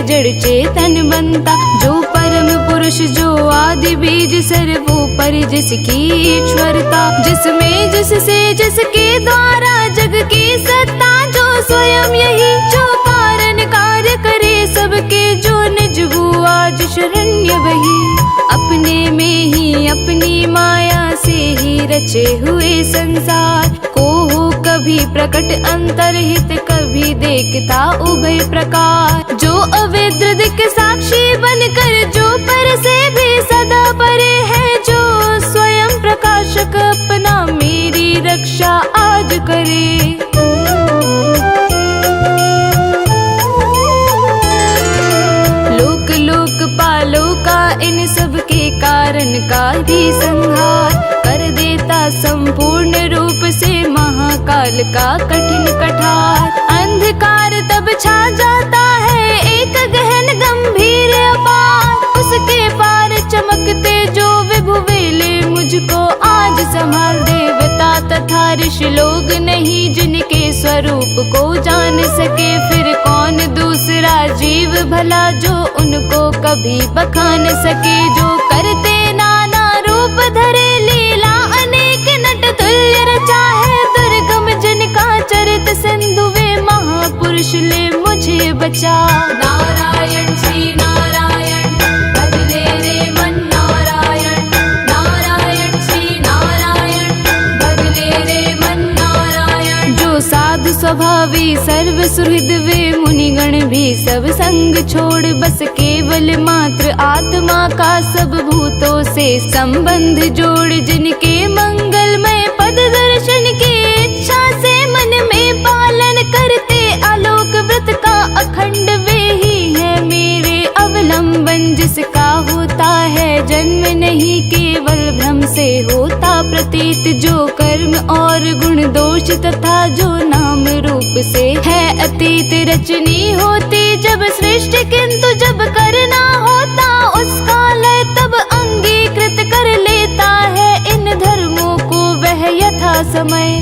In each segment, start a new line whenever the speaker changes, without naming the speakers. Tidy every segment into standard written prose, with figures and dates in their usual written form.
जड़ चेतन बनता। जो परम पुरुष जो आदि बीज सर्वोपरि जिसकी ईश्वरता, जिसमें जिससे जिसके द्वारा जग की सत्ता, जो स्वयं यही जो कारण कार्य करे सबके, जो निज हुआ आज शरण्य वही। अपने में ही अपनी माया से ही रचे हुए संसार को हो कभी प्रकट अंतरहित, कभी देखता उभय प्रकार। जो अवेद्र दिक् साक्षी बनकर जो पर से भी सदा परे है, जो स्वयं प्रकाशक अपना मेरी रक्षा आज करे। लोकपालो का इन सब के कारण का भी संहार कर देता संपूर्ण रूप से महाकाल का कठिन कठार। अंधकार तब छा जाता है एक गहन गंभीर अपार, उसके पार चमकते जो विभु वेले मुझको आज संभाल। देवता तथा ऋषि लोग नहीं जिनके स्वरूप को जान सके, फिर कौन दूसरा जीव भला जो उनको कभी बखान सके। जो करते नाना रूप धरे लीला अनेक नट तुल्य रचा है, दुर्गम जिनका चरित सिंधु वे महापुरुष ले मुझे बचा। नारायण श्री नारायण भजले रे मन नारायण, नारायण श्री नारायण भजले रे मन नारायण। जो साधु स्वभावी सर्व सुहृद वे मुनिगण भी सब संग छोड़, बस केवल मात्र आत्मा का सब भूतों से संबंध जोड़। जिनके मंगलमय पद दर्शन की इच्छा से मन में पालन करते, आलोक व्रत का अखंड वे ही है मेरे अवलंबन। जिसका होता है जन्म नहीं केवल भ्रम से होता प्रतीत, जो कर्म और गुण दोष तथा जो नाम रूप से है अतीत। रचनी होती जब सृष्टि किंतु जब करना होता उसका लय, तब अंगीकृत कर लेता है इन धर्मों को वह यथा समय।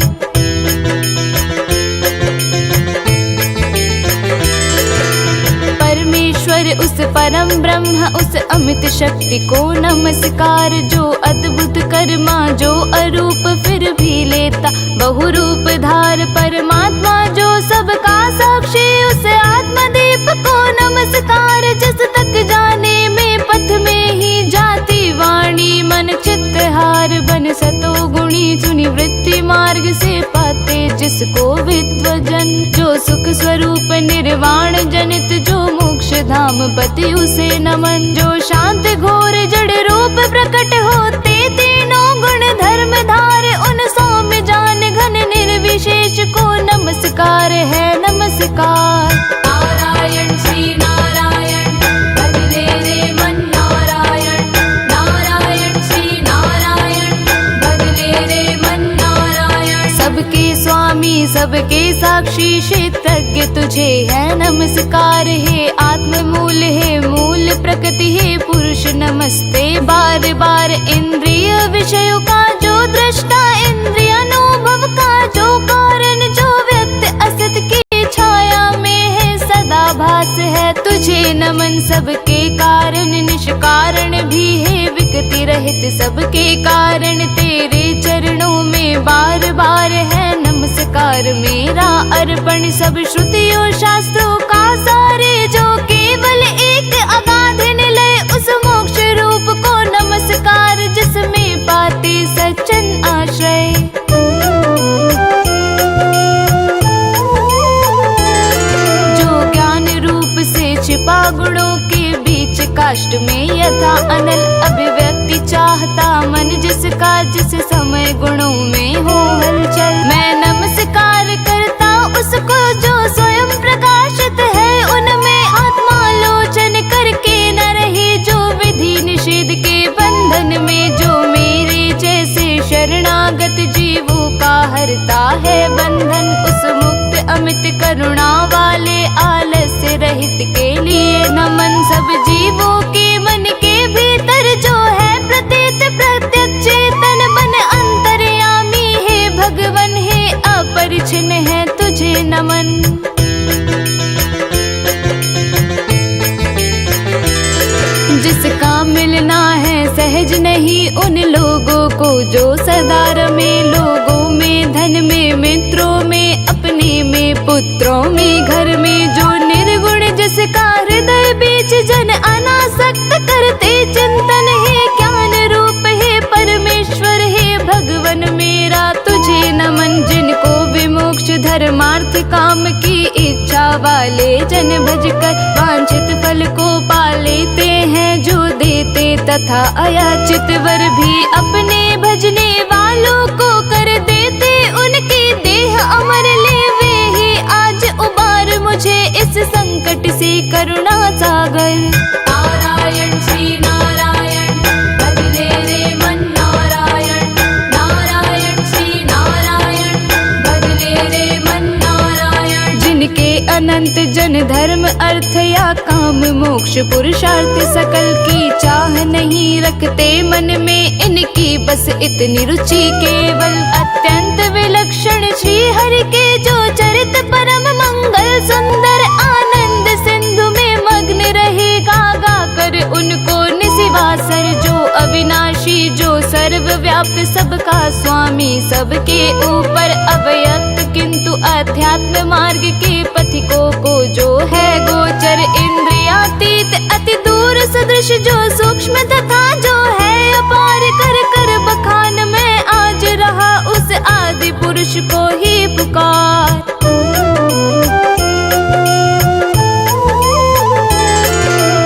परमेश्वर उस परम ब्रह्म उस अमित शक्ति को नमस्कार, जो अद्भुत कर्मा जो अरूप फिर भी लेता बहुरूप धार। परमात्मा जो सबका साक्षी उस आत्मदीप को नमस्कार, जिस तक जाने में पथ में ही जाती वाणी मन चित्तहार। बन सतो गुणी चुनी वृत्ति मार्ग से पाते जिसको विद्वजन, जो सुख स्वरूप निर्वाण जनित जो मोक्ष धाम पति उसे नमन। जो शांत घोर जड़ रूप प्रकट होते तीनों गुण धर्म धार, उन सौम्य जान घन निर्विशेष को नमस्कार है नमस्कार। नारायण श्री नारायण भजले रे मन नारायण, नारायण श्री नारायण भजले रे मन नारायण। सबके स्वामी सबके साक्षी क्षेत्रज्ञ तुझे है नमस्कार। हे आत्म मूल है मूल प्रकृति है पुरुष नमस्ते बार बार। इंद्रिय विषयों का जो दृष्टा इंद्रिय अनुभव का जो कारण, जो व्यक्त असत की छाया में है सदा भास है तुझे नमन। सबके कारण निष्कारण भी है विकृति रहित सबके कारण, तेरे चरणों में बार बार है नमस्कार मेरा अर्पण। सब श्रुतियों शास्त्रों का सारे जो केवल एक अगाध निलय, उस मोक्ष रूप को नमस्कार जिसमें पाते सच्चन आश्रय। जो ज्ञान रूप से छिपा गुणों के बीच काष्ठ में यथा अनल अभिव्यक्ति चाहता मन, जिसका जिस समय गुणों में हो हलचल। मैं नमस्कार करता उसको जो स्वयं प्रकाशित है उनमें, आत्मालोचन करके न रहे जो विधि निषेध के बंधन में। जो मेरे जैसे शरणागत जीवों का हरता है बंधन, उस मुक्त अमित करुणा वाले आलस्य रहित के लिए नमन। सब जीवों के मन के भीतर जो है प्रतीत प्रत्यक्ष चेतन बन, अंतर्यामी है भगवन है अपरिछिन्न है तुझे नमन। मिलना है सहज नहीं उन लोगों को जो सदा रमे लोगों में, धन में, मित्रों में, अपने में, पुत्रों में, घर में। जो निर्गुण जिसका हृदय बीच जन अनासक्त करते चिंतन, हे ज्ञान रूप हे परमेश्वर हे भगवन मेरा तुझे नमन। जिनको विमोक्ष धर्मार्थ काम की इच्छा वाले जन भज कर वांछित फल को पा लेते हैं, जो देते तथा अयाचित वर भी अपने भजने वालों को कर देते। उनकी देह अमर ले वे ही आज उबार मुझे इस संकट से करुणा सागर। नारायण श्री नारायण भजले रे मन नारायण, नारायण श्री नारायण भजले रे मन नारायण। जिनके अनंत जन धर्म अर्थ या काम मोक्ष पुरुषार्थ सकल की चाह नहीं रखते मन में, इनकी बस इतनी रुचि केवल अत्यंत विलक्षण श्री हरि के जो चरित परम मंगल सुंदर आनंद सिंधु में मग्न रहेगा गा कर उनको निशिवासर। जो अविनाशी जो सर्वव्याप्त सबका स्वामी सबके ऊपर अव्यक्त किंतु अध्यात्म मार्ग के पथिकों को जो है गोचर, इंद्रियातीत अति दूर सदृश जो सूक्ष्म तथा जो है अपार कर कर बखान में आज रहा उस आदि पुरुष को ही पुकार।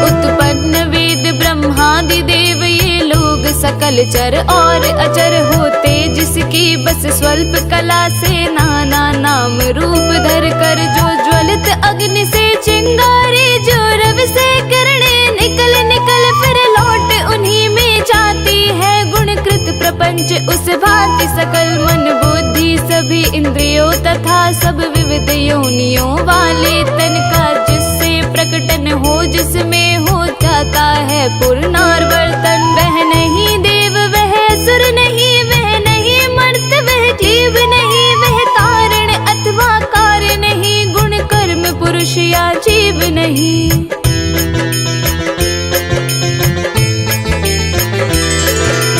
उत्पन्न वेद ब्रह्मादि देव ये लोग सकल चर और अचर होते, जिसकी बस स्वल्प कला से नाना नाम रूप धर कर। जो ज्वलित अग्नि से चिंगारी जो रवि से किरणें निकल निकल फिर लौट उन्हीं में जाती है, गुणकृत प्रपंच उस भांति सकल मन बुद्धि सभी इंद्रियों तथा सब विविध योनियों वाले तन का जिससे प्रकटन हो जिसमें हो जाता है पुनर्वर्तन। वह नहीं देव वह असुर नहीं, वह नहीं मर्त वह जीव नहीं, वह कारण अथवा कार्य नहीं, गुण कर्म पुरुष या जीव नहीं।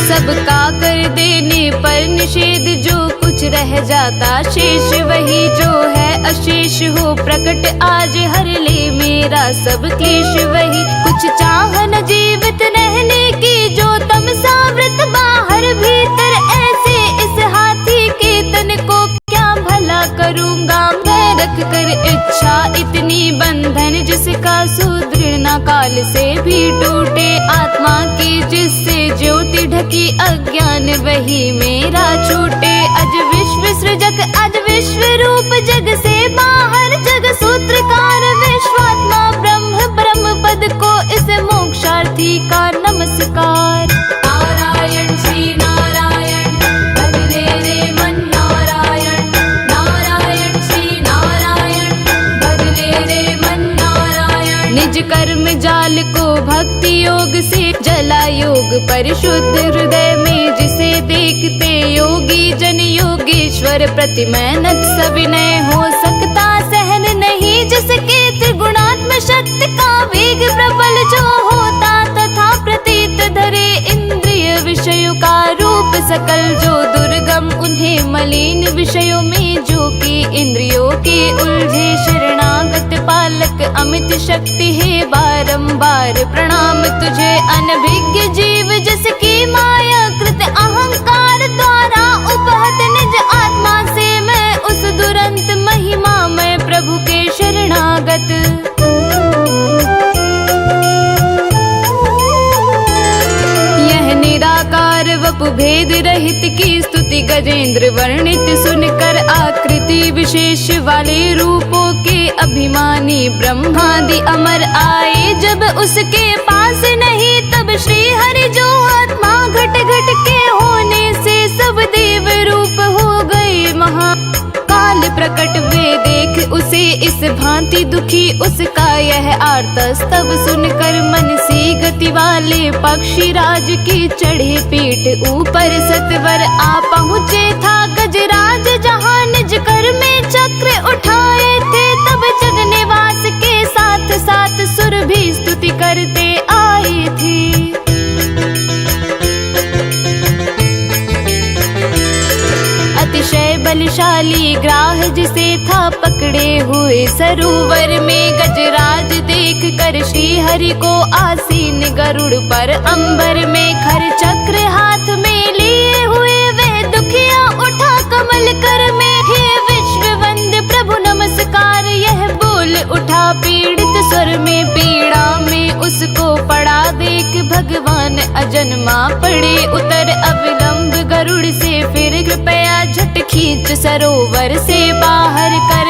सबका कर देने पर निषेध जो कुछ रह जाता शेष, वही जो है अशेष हो प्रकट आज हर ले मेरा सब क्लेश। वही कुछ चाह न जीवित रहने की जो तमसावृत बाहर भीतर, ऐसे इस हाथी के तन को क्या भला करूँगा मैं रख कर इच्छा इतनी बंधन, जिसका सुदृढ़ न काल से भी टूटे। आत्मा की जिससे ज्योति ढकी अज्ञान वही मेरा छूटे। अज विश्व सृजक अज विश्व रूप जग से बाहर जग सूत्रकार विश्वात्मा ब्रह्म ब्रह्म पद को इस मोक्षार्थी का नमस्कार। नारायण श्री नारायण भजले रे मन नारायण, नारायण श्री नारायण भजले रे मन नारायण। निज कर्म जाल को भक्ति योग से जला योग परिशुद्ध हृदय में, जिसे देखते योगी जन योगेश्वर प्रतिमैनत सविनय हो सकता सहन नहीं, जिसके त्रिगुणात्म शक्ति का वेग प्रबल जो होता तथा प्रतीत धरे इंद्रिय विषयों का रूप सकल जो दुर्गम उन्हें मलिन विषयों में जो कि इंद्रियों के उलझे शरणागत पालक अमित शक्ति है बारंबार प्रणाम तुझे। अनभिज्ञ जीव जिसकी माया कृत अहंकार द्वारा उपहत निज आत्मा से मैं उस दुरंत महिमा मैं प्रभु के शरणागत। यह निराकार वपु भेद रहित की स्तुति गजेंद्र वर्णित सुनकर आकृति विशेष वाले रूपों के अभिमानी ब्रह्मादि अमर आए। जब उसके पास नहीं तब श्री हरि जो आत्मा घट घट के होने से सब देव रूप हो गए महा काल प्रकट। वे देख उसे इस भांति दुखी उसका यह आर्तस्तव सुनकर मन सी गति वाले पक्षी राज की चढ़े पीठ ऊपर सतवर आ पहुँचे था गजराज जहाँ निज कर में चक्र उठाए थे। तब जगनिवास के साथ साथ सुर भी स्तुति करते आए थे। पकड़े हुए सरोवर में। गजराज देख कर श्री हरि को आसीन गरुड़ पर अंबर में। खर चक्र हाथ में लिए हुए वे दुखिया उठा कमल कर में। हे विश्व वंद्य प्रभु नमस्कार, यह बोल उठा पीड़ित स्वर में। पीड़ा में उसको पड़ा देख भगवान अजन्मा पड़े उतर। अविलंब गरुड़ से फिर कृपया झट खींच सरोवर से बाहर कर।